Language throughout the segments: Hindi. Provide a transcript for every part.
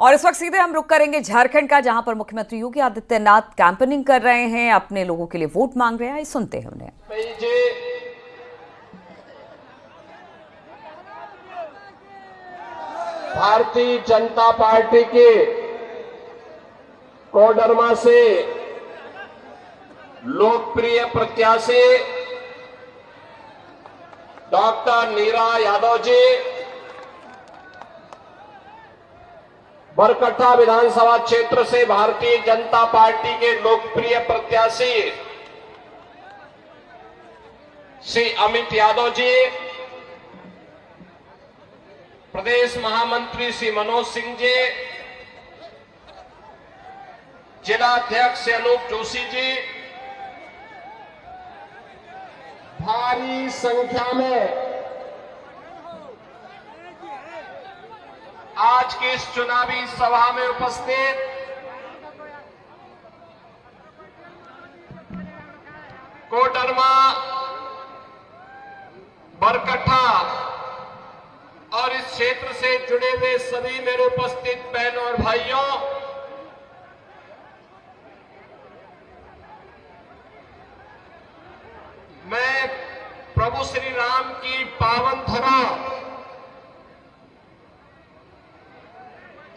और इस वक्त सीधे हम रुक करेंगे झारखंड का, जहां पर मुख्यमंत्री योगी आदित्यनाथ कैंपेनिंग कर रहे हैं, अपने लोगों के लिए वोट मांग रहे हैं। सुनते हैं उन्हें। भारतीय जनता पार्टी के कोडरमा से लोकप्रिय प्रत्याशी डॉक्टर नीरा यादव जी, बरकट्टा विधानसभा क्षेत्र से भारतीय जनता पार्टी के लोकप्रिय प्रत्याशी श्री अमित यादव जी, प्रदेश महामंत्री श्री मनोज सिंह जी, जिला अध्यक्ष अनूप जोशी जी, भारी संख्या में आज की इस चुनावी सभा में उपस्थित कोडरमा, बरकट्टा और इस क्षेत्र से जुड़े हुए सभी मेरे उपस्थित बहनों और भाइयों, मैं प्रभु श्री राम की पावन धरा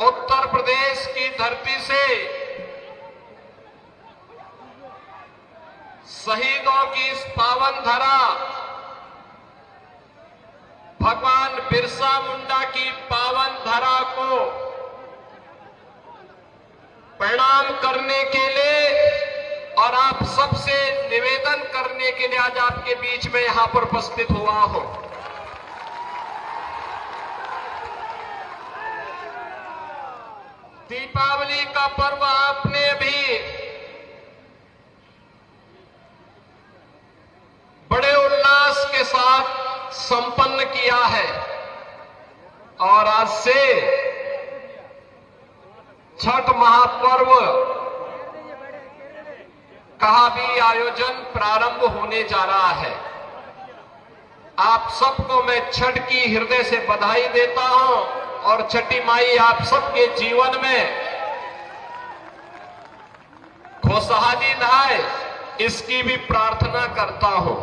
उत्तर प्रदेश की धरती से शहीदों की इस पावन धरा भगवान बिरसा मुंडा की पावन धरा को प्रणाम करने के लिए और आप सबसे निवेदन करने के लिए आज आपके बीच में यहां पर उपस्थित हुआ हूं। दीपावली का पर्व आपने भी बड़े उल्लास के साथ संपन्न किया है और आज से छठ महापर्व का भी आयोजन प्रारंभ होने जा रहा है। आप सबको मैं छठ की हृदय से बधाई देता हूं और छठी माई आप सबके जीवन में खुशहाली लाए, इसकी भी प्रार्थना करता हूं।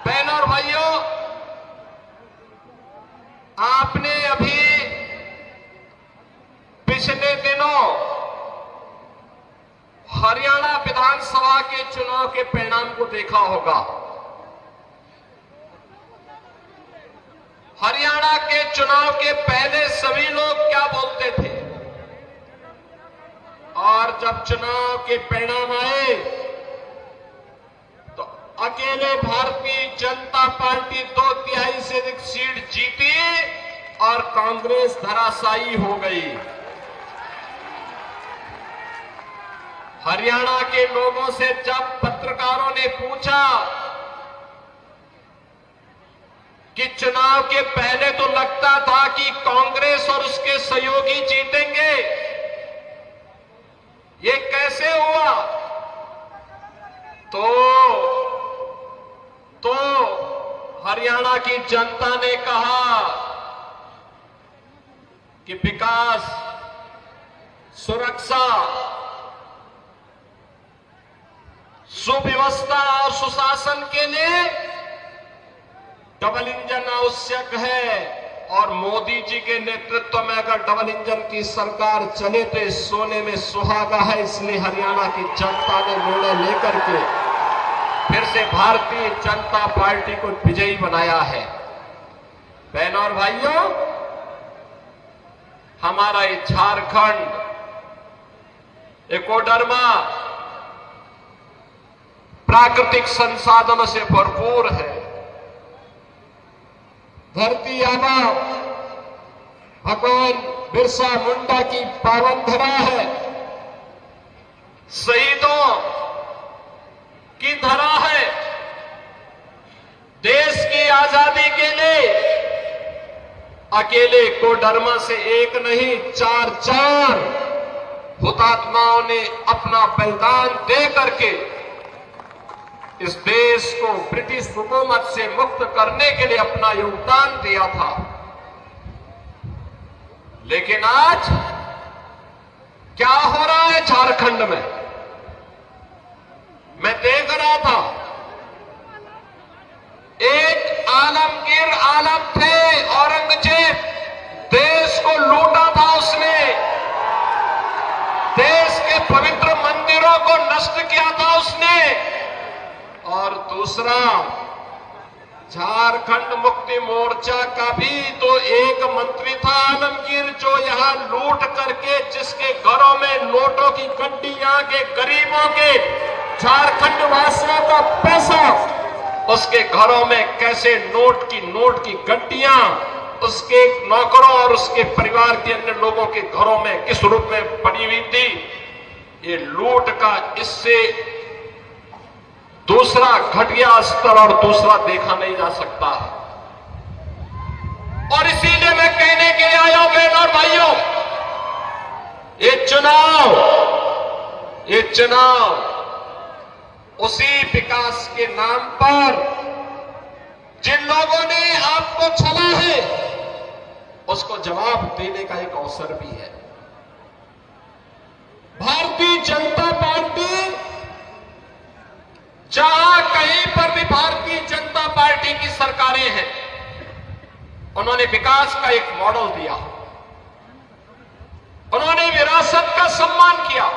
बहनों और भाइयों, आपने अभी पिछले दिनों हरियाणा विधानसभा के चुनाव के परिणाम को देखा होगा। हरियाणा के चुनाव के पहले सभी लोग क्या बोलते थे और जब चुनाव के परिणाम आए तो अकेले भारतीय जनता पार्टी 2/3 से अधिक सीट जीती और कांग्रेस धराशायी हो गई। हरियाणा के लोगों से जब पत्रकारों ने पूछा कि चुनाव के पहले तो लगता था कि कांग्रेस और उसके सहयोगी जीतेंगे, ये कैसे हुआ, तो हरियाणा की जनता ने कहा कि विकास, सुरक्षा, सुव्यवस्था और सुशासन के लिए डबल इंजन आवश्यक है और मोदी जी के नेतृत्व में अगर डबल इंजन की सरकार चले तो इस सोने में सुहागा है। इसलिए हरियाणा की जनता ने निर्णय लेकर के फिर से भारतीय जनता पार्टी को विजयी बनाया है। बहनों और भाइयों, हमारा ये झारखंड, ये कोडरमा प्राकृतिक संसाधनों से भरपूर है। धरती आबा भगवान बिरसा मुंडा की पावन धरा है, शहीदों की धरा है। देश की आजादी के लिए अकेले कोडरमा से एक नहीं, 4 हुतात्माओं ने अपना बलिदान दे करके इस देश को ब्रिटिश हुकूमत से मुक्त करने के लिए अपना योगदान दिया था। लेकिन आज क्या हो रहा है झारखंड में, मैं देख रहा था। एक आलमगीर आलम थे, औरंगजेब, देश को लूटा था उसने, देश के पवित्र मंदिरों को नष्ट किया था उसने। और दूसरा, झारखंड मुक्ति मोर्चा का भी तो एक मंत्री था आलमगीर, जो यहां लूट करके जिसके घरों में नोटों की गड्डी, यहां के गरीबों के, झारखंड वासियों का पैसा उसके घरों में कैसे नोट की गड्डियां उसके नौकरों और उसके परिवार के अन्य लोगों के घरों में किस रूप में पड़ी हुई थी। ये लूट का इससे दूसरा घटिया स्तर और दूसरा देखा नहीं जा सकता है। और इसीलिए मैं कहने के लिए आया हूं बहनों और भाइयों, ये चुनाव उसी विकास के नाम पर जिन लोगों ने आपको छला है उसको जवाब देने का एक अवसर भी है। भारतीय जनता पार्टी, जहां कहीं पर भी भारतीय जनता पार्टी की सरकारें हैं, उन्होंने विकास का एक मॉडल दिया, उन्होंने विरासत का सम्मान किया।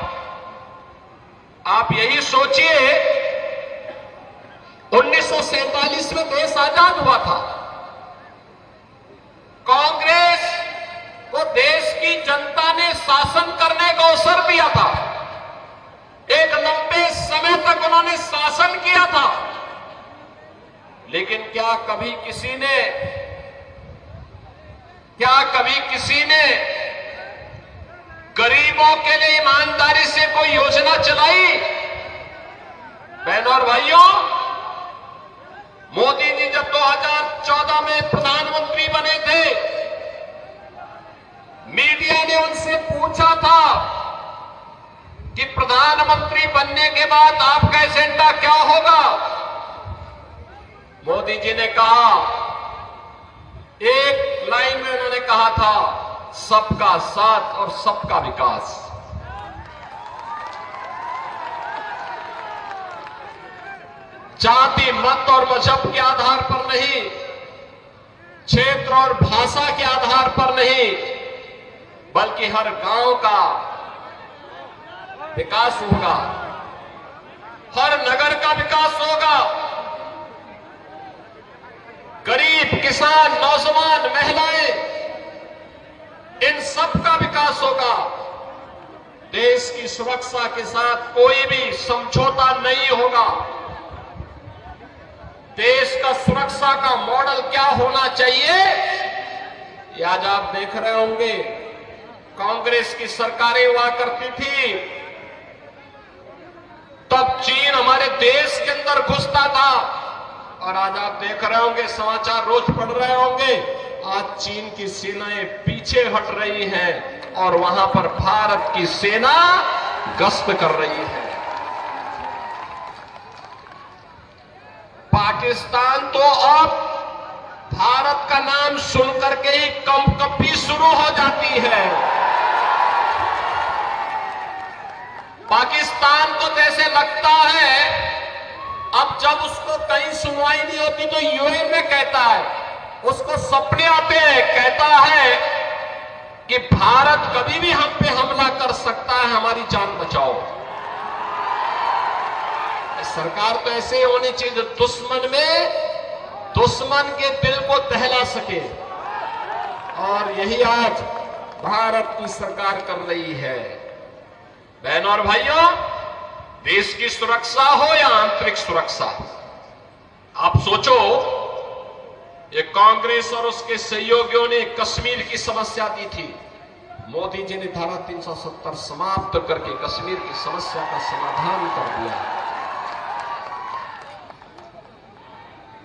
आप यही सोचिए, 1947 में देश आजाद हुआ था, कांग्रेस को देश की जनता ने शासन करने का अवसर दिया था, एक लंबे समय तक उन्होंने शासन किया था। लेकिन क्या कभी किसी ने गरीबों के लिए ईमानदारी से कोई योजना चलाई? बहनों और भाइयों, मोदी जी जब 2014 में प्रधानमंत्री बने थे, मीडिया ने उनसे पूछा था कि प्रधानमंत्री बनने के बाद आपका एजेंडा क्या होगा। मोदी जी ने कहा, एक लाइन में उन्होंने कहा था, सबका साथ और सबका विकास। जाति, मत और मजहब के आधार पर नहीं, क्षेत्र और भाषा के आधार पर नहीं, बल्कि हर गांव का विकास होगा, हर नगर का विकास होगा, गरीब, किसान, नौजवान, महिलाएं, इन सब का विकास होगा। देश की सुरक्षा के साथ कोई भी समझौता नहीं होगा। देश का सुरक्षा का मॉडल क्या होना चाहिए, ये आज आप देख रहे होंगे। कांग्रेस की सरकारें हुआ करती थी, तब चीन हमारे देश के अंदर घुसता था, और आज आप देख रहे होंगे, समाचार रोज पढ़ रहे होंगे, आज चीन की सेनाएं पीछे हट रही हैं और वहां पर भारत की सेना गश्त कर रही है। पाकिस्तान तो अब भारत का नाम सुनकर के ही कंपकपी शुरू हो जाती है। पाकिस्तान को जैसे लगता है, अब जब उसको कहीं सुनवाई नहीं होती तो यूएन में कहता है, उसको सपने आते हैं, कहता है कि भारत कभी भी हम पे हमला कर सकता है, हमारी जान बचाओ। सरकार तो ऐसे ही होनी चाहिए, दुश्मन के दिल को दहला सके, और यही आज भारत की सरकार कर रही है। बहनों और भाइयों, देश की सुरक्षा हो या आंतरिक सुरक्षा, आप सोचो, ये कांग्रेस और उसके सहयोगियों ने कश्मीर की समस्या दी थी, मोदी जी ने धारा 370 समाप्त करके कश्मीर की समस्या का समाधान कर दिया।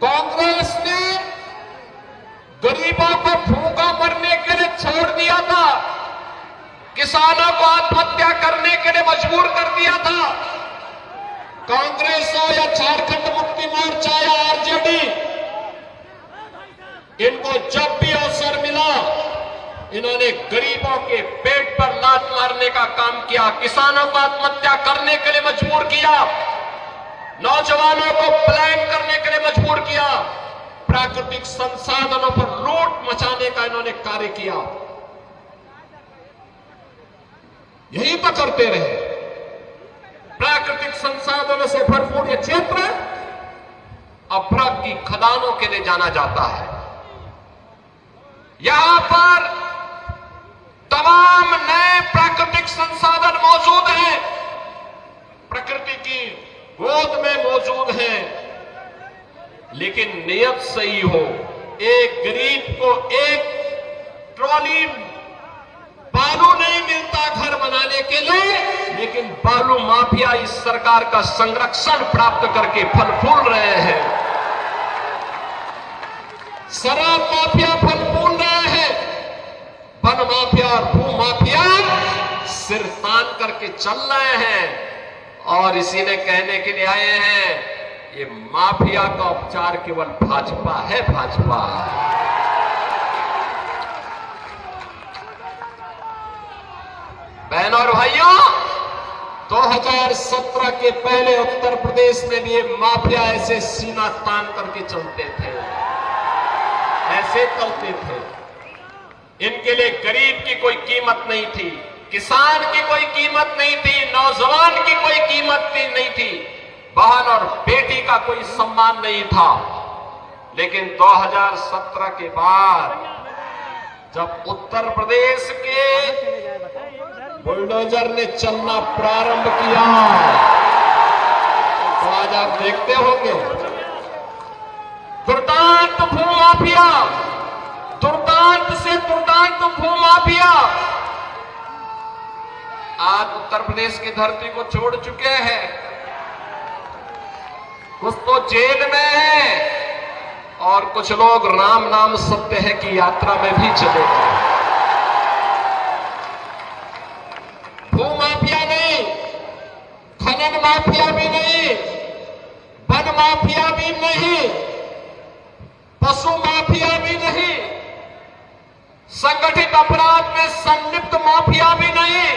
कांग्रेस ने गरीबों को भूखा मरने के लिए छोड़ दिया था, किसानों को आत्महत्या करने के लिए मजबूर कर दिया था। कांग्रेस हो या झारखंड मुक्ति मोर्चा या आरजेडी, इनको जब भी अवसर मिला, इन्होंने गरीबों के पेट पर लात मारने का काम किया, किसानों को आत्महत्या करने के लिए मजबूर किया, नौजवानों को पलायन करने के लिए मजबूर किया, प्राकृतिक संसाधनों पर लूट मचाने का इन्होंने कार्य किया। यही तो करते रहे। प्राकृतिक संसाधनों से भरपूर यह क्षेत्र अपराध की खदानों के लिए जाना जाता है। यहां पर तमाम नए प्राकृतिक संसाधन मौजूद हैं, प्रकृति की गोद में मौजूद हैं, लेकिन नियत सही हो। एक गरीब को एक ट्रॉली बालू नहीं मिलता घर बनाने के लिए, लेकिन बालू माफिया इस सरकार का संरक्षण प्राप्त करके फल फूल रहे हैं। शराब माफिया फल फूल रहे हैं, वन माफिया और भू माफिया सिर तान करके चल रहे हैं। और इसी ने कहने के लिए आए हैं, ये माफिया का उपचार केवल भाजपा है, भाजपा। बहनों और भाइयों, 2017 के पहले उत्तर प्रदेश में भी ये माफिया ऐसे सीना तान करके चलते थे, ऐसे चलते थे। इनके लिए गरीब की कोई कीमत नहीं थी, किसान की कोई कीमत नहीं थी, नौजवान की कोई कीमत नहीं थी, बहन और बेटी का कोई सम्मान नहीं था। लेकिन 2017 के बाद जब उत्तर प्रदेश के बुलडोजर ने चलना प्रारंभ किया, तो आज आप देखते होंगे दुर्दांत भूमाफिया, दुर्दांत से दुर्दांत भूमाफिया आज उत्तर प्रदेश की धरती को छोड़ चुके हैं। कुछ तो जेल में है और कुछ लोग राम नाम सत्य है की यात्रा में भी चले गए। भूमाफिया नहीं, खनन माफिया भी नहीं, वन माफिया भी नहीं, पशु माफिया भी नहीं, संगठित अपराध में संलिप्त माफिया भी नहीं।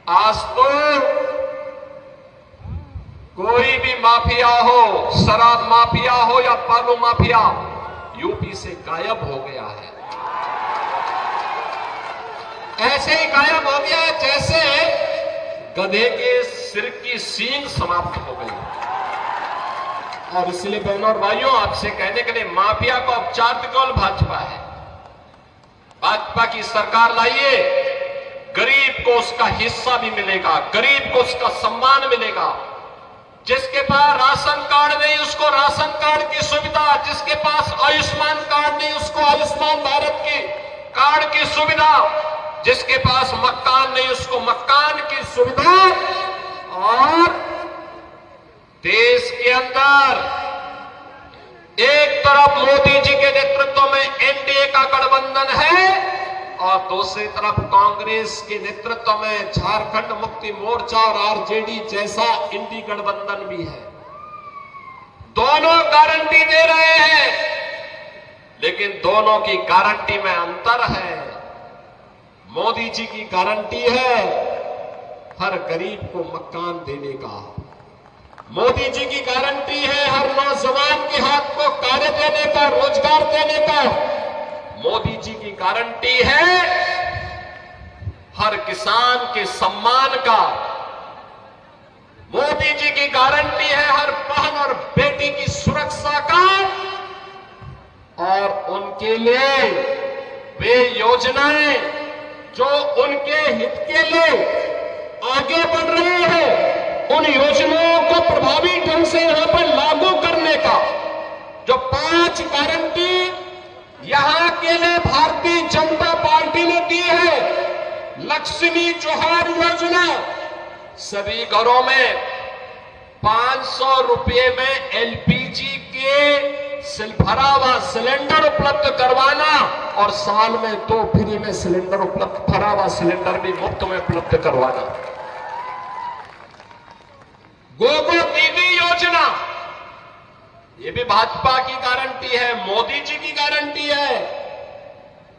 आज तो कोई भी माफिया हो, शराब माफिया हो या बालू माफिया, यूपी से गायब हो गया है। ऐसे ही गायब हो गया जैसे गधे के सिर की सींग समाप्त हो गई। और इसलिए बहनों और भाइयों, आपसे कहने के लिए माफिया का उपचार केवल भाजपा है। भाजपा की सरकार लाइए, गरीब को उसका हिस्सा भी मिलेगा, गरीब को उसका सम्मान मिलेगा। जिसके पास राशन कार्ड नहीं उसको राशन कार्ड की सुविधा, जिसके पास आयुष्मान कार्ड नहीं उसको आयुष्मान भारत की कार्ड की सुविधा, जिसके पास मकान नहीं उसको मकान की सुविधा। और देश के अंदर एक तरफ मोदी जी के नेतृत्व में एनडीए का गठबंधन है और दूसरी तरफ कांग्रेस के नेतृत्व में झारखंड मुक्ति मोर्चा और आरजेडी जैसा इंडी गठबंधन भी है। दोनों गारंटी दे रहे हैं, लेकिन दोनों की गारंटी में अंतर है। मोदी जी की गारंटी है हर गरीब को मकान देने का, मोदी जी की गारंटी है हर नौजवान के हाथ को कार्य देने का, रोजगार देने का। मोदी जी की गारंटी है हर किसान के सम्मान का। मोदी जी की गारंटी है हर बहन और बेटी की सुरक्षा का। और उनके लिए वे योजनाएं जो उनके हित के लिए आगे बढ़ रही है, उन योजनाओं को प्रभावी ढंग से यहां पर लागू करने का जो 5 गारंटी यहां के लिए भारतीय जनता पार्टी ने दी है। लक्ष्मी जोहार योजना, सभी घरों में 500 रुपए में एलपीजी के भरा हुआ सिलेंडर उपलब्ध करवाना और साल में 2 फ्री में सिलेंडर उपलब्ध, भरा हुआ सिलेंडर भी मुफ्त में उपलब्ध करवाना। गोगो दीदी योजना, ये भी भाजपा की गारंटी है, मोदी जी की गारंटी है।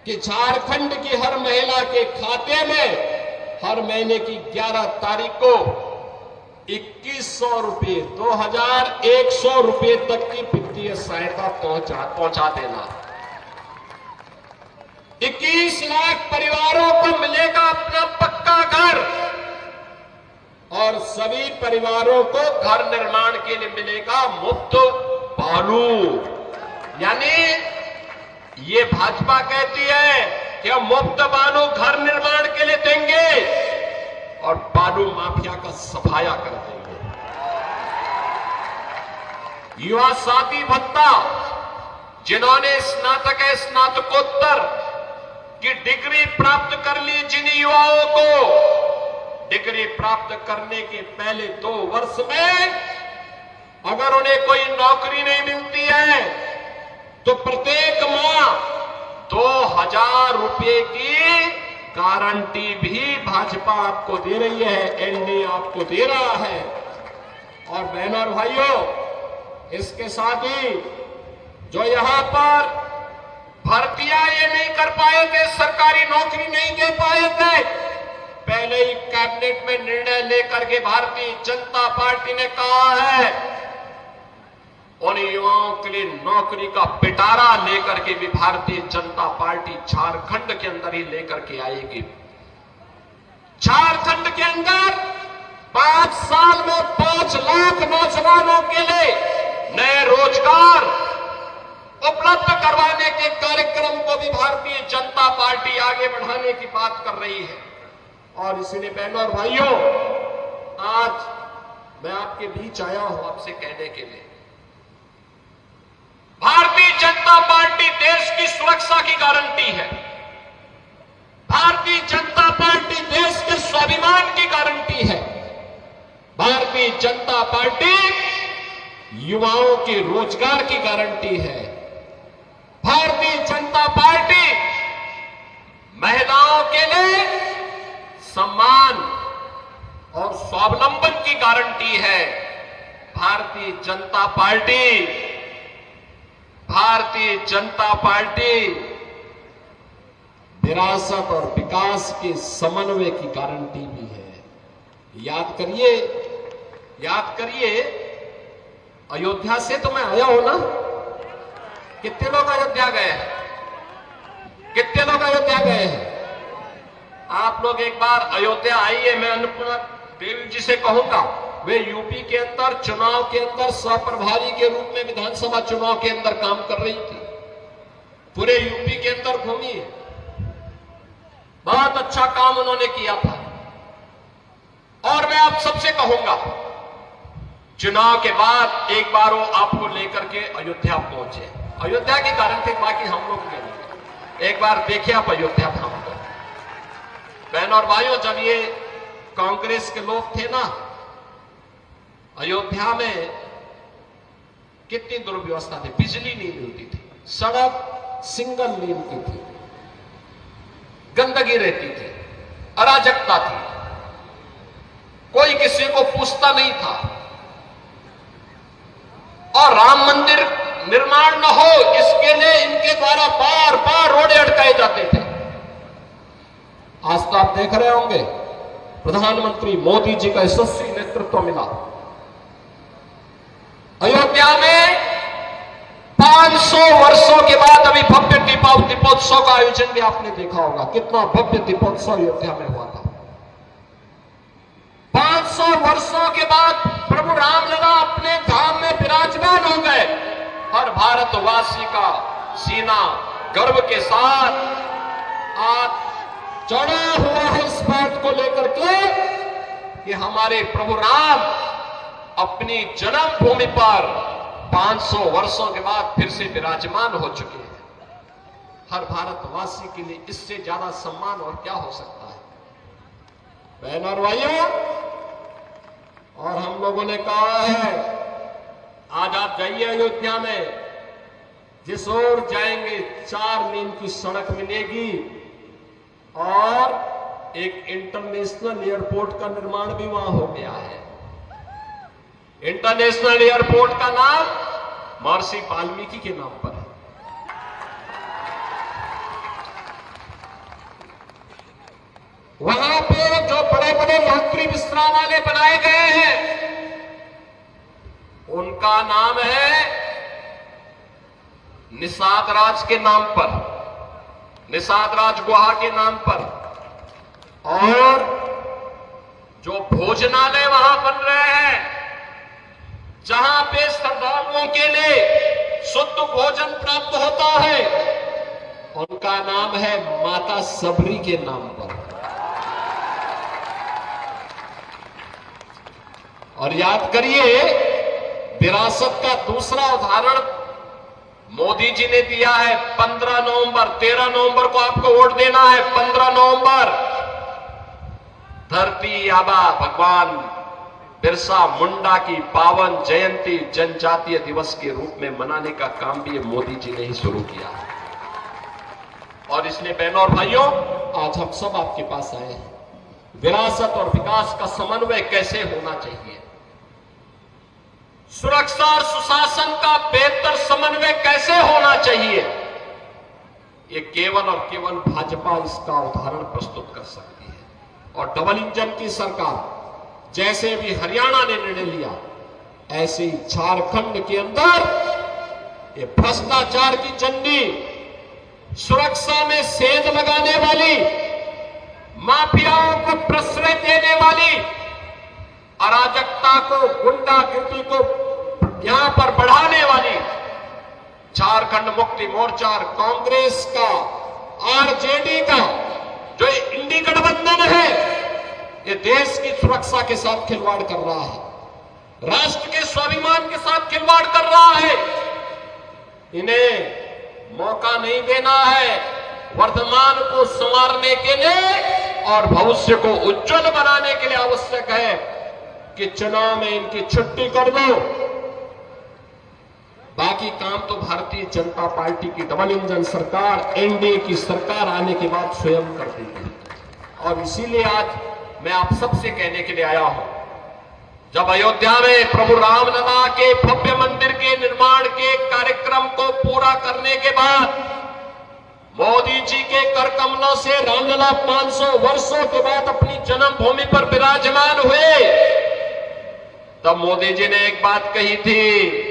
कि झारखंड की हर महिला के खाते में हर महीने की 11 तारीख को 2100 रुपये 2100 रुपये तक की वित्तीय सहायता पहुंचा देना। 21 लाख परिवारों को मिलेगा अपना पक्का घर और सभी परिवारों को घर निर्माण के लिए मिलेगा मुफ्त बालू। यानी ये भाजपा कहती है कि हम मुफ्त बालू घर निर्माण के लिए देंगे और बालू माफिया का सफाया कर देंगे। युवा साथी भत्ता, जिन्होंने स्नातक स्नातकोत्तर की डिग्री प्राप्त कर ली, जिन युवाओं को डिग्री प्राप्त करने के पहले 2 वर्ष में अगर उन्हें कोई नौकरी नहीं मिलती है तो प्रत्येक माह 2000 रुपये की गारंटी भी भाजपा आपको दे रही है, एनडीए आपको दे रहा है। और बहनों और भाइयों, इसके साथ ही जो यहां पर भर्तियां ये नहीं कर पाए थे, सरकारी नौकरी नहीं दे पाए थे, पहले ही कैबिनेट में निर्णय लेकर के भारतीय जनता पार्टी ने कहा है उन युवाओं के लिए नौकरी का पिटारा लेकर के भी भारतीय जनता पार्टी झारखंड के अंदर ही लेकर के आएगी। झारखंड के अंदर 5 साल में 5 लाख नौजवानों के लिए नए रोजगार उपलब्ध करवाने के कार्यक्रम को भी भारतीय जनता पार्टी आगे बढ़ाने की बात कर रही है। और इसलिए बहनों और भाइयों, आज मैं आपके बीच आया हूं आपसे कहने के लिए, भारतीय जनता पार्टी देश की सुरक्षा की गारंटी है। भारतीय जनता पार्टी देश के स्वाभिमान की गारंटी है। भारतीय जनता पार्टी युवाओं के रोजगार की गारंटी है। भारतीय जनता पार्टी महिलाओं के लिए सम्मान और स्वावलंबन की गारंटी है। भारतीय जनता पार्टी विरासत और विकास के समन्वय की गारंटी भी है। याद करिए अयोध्या से तो मैं आया हूं ना। कितने लोग अयोध्या गए हैं? आप लोग एक बार अयोध्या आइए। मैं अन्नपूर्णा देवी जी से कहूंगा, वे यूपी के अंदर चुनाव के अंदर सहप्रभारी के रूप में विधानसभा चुनाव के अंदर काम कर रही थी। पूरे यूपी के अंदर घूमी है, बहुत अच्छा काम उन्होंने किया था। और मैं आप सबसे कहूंगा, चुनाव के बाद एक बार वो आपको लेकर के अयोध्या पहुंचे। अयोध्या की गारंटी बाकी हम लोग के लिए, एक बार देखिए आप अयोध्या धाम को। बहनों और भाइयों, जब ये कांग्रेस के लोग थे ना, अयोध्या में कितनी दुर्व्यवस्था थी। बिजली नहीं मिलती थी, सड़क सिंगल लेन की थी, गंदगी रहती थी, अराजकता थी, कोई किसी को पूछता नहीं था। और राम मंदिर निर्माण न हो इसके लिए इनके द्वारा बार बार रोडे अटकाए जाते थे। आज तो आप देख रहे होंगे, प्रधानमंत्री मोदी जी का यशस्वी नेतृत्व मिला। अयोध्या में 500 वर्षों के बाद अभी भव्य दीपोत्सव का आयोजन भी आपने देखा होगा। कितना भव्य दीपोत्सव अयोध्या में हुआ था। 500 वर्षों के बाद प्रभु रामलला अपने धाम में विराजमान हो गए और भारतवासी का सीना गर्व के साथ आज चढ़ा हुआ है इस बात को लेकर के कि हमारे प्रभु राम अपनी जन्मभूमि पर 500 वर्षों के बाद फिर से विराजमान हो चुके हैं। हर भारतवासी के लिए इससे ज्यादा सम्मान और क्या हो सकता है। बहनों और भाइयों, और हम लोगों ने कहा है, आज आप जाइए अयोध्या में, जिस ओर जाएंगे 4 लेन की सड़क मिलेगी और एक इंटरनेशनल एयरपोर्ट का निर्माण भी वहां हो गया है। इंटरनेशनल एयरपोर्ट का नाम महर्षि वाल्मीकि के नाम पर है। वहां पे जो बड़े बड़े यात्री विश्रामालय बनाए गए हैं उनका नाम है निषाद राज के नाम पर, निषाद राज गुहा के नाम पर। और जो भोजनालय वहां बन रहे हैं जहां पे श्रद्धालुओं के लिए शुद्ध भोजन प्राप्त होता है, उनका नाम है माता सबरी के नाम पर। और याद करिए, विरासत का दूसरा उदाहरण मोदी जी ने दिया है। 15 नवंबर, 13 नवंबर को आपको वोट देना है। 15 नवंबर धरती आबा भगवान बिरसा मुंडा की पावन जयंती जनजातीय दिवस के रूप में मनाने का काम भी मोदी जी ने ही शुरू किया है। और इसलिए बहनों और भाइयों, आज हम सब आपके पास आए हैं। विरासत और विकास का समन्वय कैसे होना चाहिए, सुरक्षा और सुशासन का बेहतर समन्वय कैसे होना चाहिए, ये केवल और केवल भाजपा इसका उदाहरण प्रस्तुत कर सकती है। और डबल इंजन की सरकार जैसे भी हरियाणा ने निर्णय लिया, ऐसे ही झारखंड के अंदर ये भ्रष्टाचार की चंडी, सुरक्षा में सेंध लगाने वाली, माफियाओं को प्रश्रय देने वाली, अराजकता को, गुंडागिर्दी को यहां पर बढ़ाने वाली झारखंड मुक्ति मोर्चा और कांग्रेस का, आरजेडी का जो इंडी गठबंधन है, ये देश की सुरक्षा के साथ खिलवाड़ कर रहा है, राष्ट्र के स्वाभिमान के साथ खिलवाड़ कर रहा है। इन्हें मौका नहीं देना है वर्तमान को संवारने के लिए और भविष्य को उज्जवल बनाने के लिए आवश्यक है कि चुनाव में इनकी छुट्टी कर दो। बाकी काम तो भारतीय जनता पार्टी की डबल इंजन सरकार, एनडीए की सरकार आने के बाद स्वयं कर देगी। और इसीलिए आज मैं आप सबसे कहने के लिए आया हूं, जब अयोध्या में प्रभु रामलला के भव्य मंदिर के निर्माण के कार्यक्रम को पूरा करने के बाद मोदी जी के कर कमलों से रामलला 500 वर्षों के बाद अपनी जन्मभूमि पर विराजमान हुए, तब मोदी जी ने एक बात कही थी।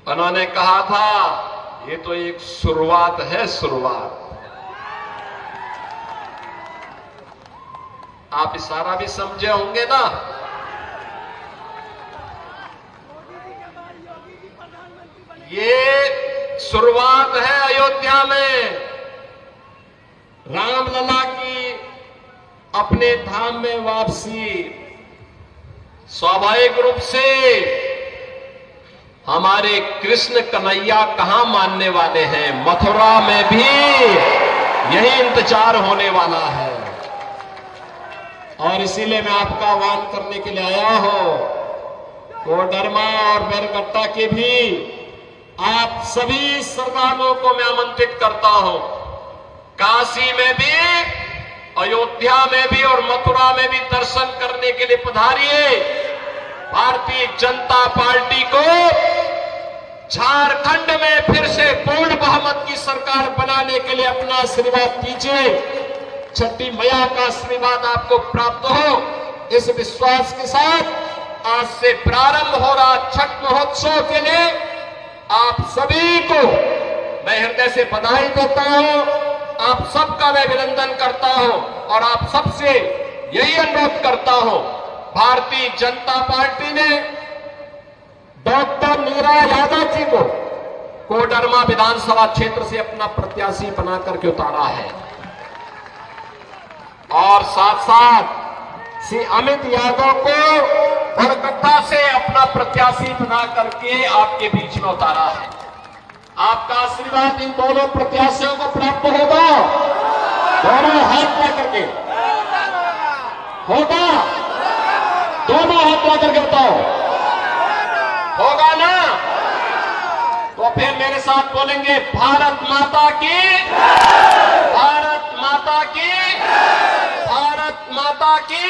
उन्होंने कहा था, ये तो एक शुरुआत है, शुरुआत। आप इशारा भी समझे होंगे ना। ये शुरुआत है अयोध्या में रामलला की अपने धाम में वापसी। स्वाभाविक रूप से हमारे कृष्ण कन्हैया कहां मानने वाले हैं, मथुरा में भी यही इंतजार होने वाला है। और इसीलिए मैं आपका आह्वान करने के लिए आया हूं, कोडरमा और बैरगट्टा के भी आप सभी श्रद्धालुओं को मैं आमंत्रित करता हूं। काशी में भी, अयोध्या में भी और मथुरा में भी दर्शन करने के लिए पधारिए। भारतीय जनता पार्टी को झारखंड में फिर से पूर्ण बहुमत की सरकार बनाने के लिए अपना आशीर्वाद दीजिए। छठी मैया का आशीर्वाद आपको प्राप्त हो, इस विश्वास के साथ आज से प्रारंभ हो रहा छठ महोत्सव के लिए आप सभी को मैं हृदय से बधाई देता हूं, आप सबका मैं अभिनंदन करता हूं और आप सबसे यही अनुरोध करता हूं, भारतीय जनता पार्टी ने डॉक्टर नीरा यादव जी को कोडरमा विधानसभा क्षेत्र से अपना प्रत्याशी बना करके उतारा है और साथ साथ श्री अमित यादव को बरकट्टा से अपना प्रत्याशी बना करके आपके बीच में उतारा है। आपका आशीर्वाद इन दोनों प्रत्याशियों को प्राप्त होगा। दोनों हाथ ला करके होगा, दोनों हाथ ला करके बताओ, होगा ना? तो फिर मेरे साथ बोलेंगे, भारत माता की, भारत माता की, भारत माता की।